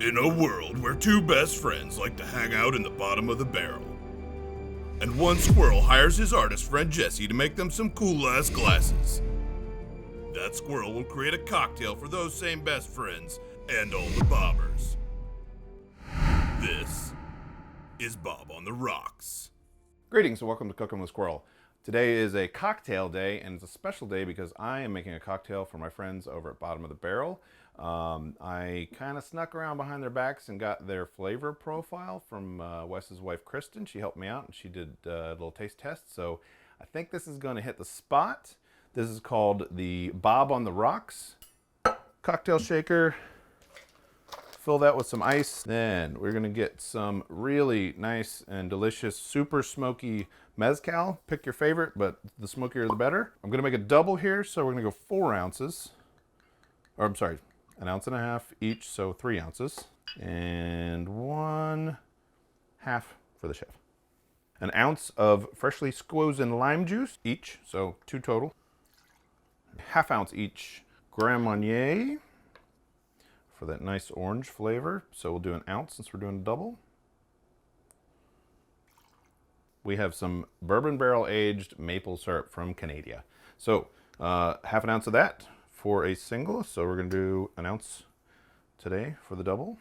In a world where two best friends like to hang out in the bottom of the barrel, and one squirrel hires his artist friend Jesse to make them some cool-ass glasses, that squirrel will create a cocktail for those same best friends and all the bobbers. This is Bob on the Rocks. Greetings and welcome to Cooking with Squirrel. Today is a cocktail day, and it's a special day because I am making a cocktail for my friends over at Bottom of the Barrel. I kind of snuck around behind their backs and got their flavor profile from Wes's wife Kristen. She helped me out and she did a little taste test, so I think this is going to hit the spot. This is called the Bob on the Rocks cocktail shaker. Fill that with some ice. Then we're gonna get some really nice and delicious, super smoky Mezcal. Pick your favorite, but the smokier the better. I'm gonna make a double here, so we're gonna go 4 ounces. Or I'm sorry, 1.5 ounces each, so 3 ounces. And 1/2 for the chef. 1 ounce of freshly squeezed lime juice each, so 2 total. 1/2 ounce each Grand Marnier for that nice orange flavor. So we'll do 1 ounce since we're doing a double. We have some Bourbon Barrel Aged Maple syrup from Canada. So 1/2 ounce of that for a single. So we're gonna do 1 ounce today for the double.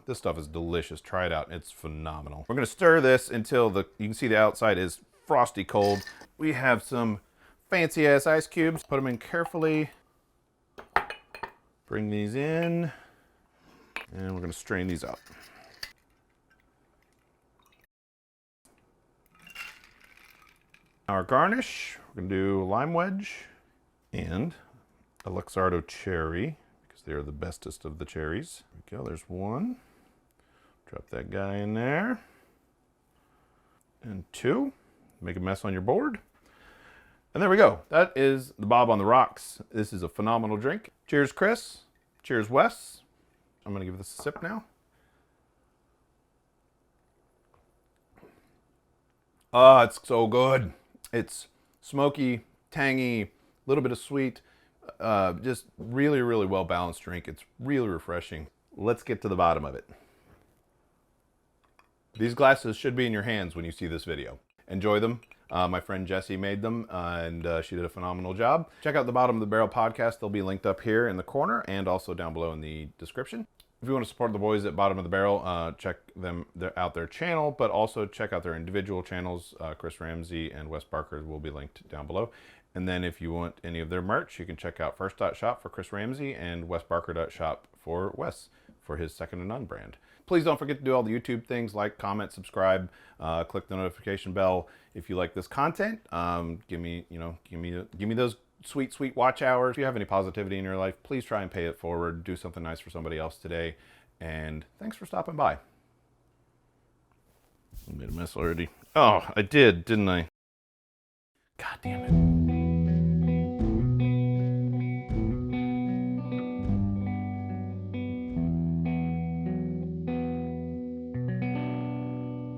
This stuff is delicious. Try it out. It's phenomenal. We're gonna stir this until you can see the outside is frosty cold. We have some fancy ass ice cubes. Put them in carefully. Bring these in, and we're going to strain these out. Our garnish, we're going to do lime wedge and a luxardo cherry, because they are the bestest of the cherries. There we go, there's 1. Drop that guy in there. And 2. Make a mess on your board. And there we go. That is the Bob on the Rocks. This is a phenomenal drink. Cheers, Chris. Cheers, Wes. I'm going to give this a sip now. Oh, it's so good. It's smoky, tangy, a little bit of sweet. Just really, really well balanced drink. It's really refreshing. Let's get to the bottom of it. These glasses should be in your hands when you see this video. Enjoy them. My friend Jessie made them, and she did a phenomenal job. Check out the Bottom of the Barrel podcast. They'll be linked up here in the corner and also down below in the description. If you want to support the boys at Bottom of the Barrel, check them out their channel, but also check out their individual channels. Chris Ramsay and Wes Barker will be linked down below. And then if you want any of their merch, you can check out first.shop for Chris Ramsay and wesbarker.shop for Wes for his Second to None brand. Please don't forget to do all the YouTube things like comment, subscribe, click the notification bell. If you like this content, give me those sweet watch hours. If you have any positivity in your life, please try and pay it forward. Do something nice for somebody else today. And thanks for stopping by. I made a mess already. Oh, I did, didn't I? God damn it.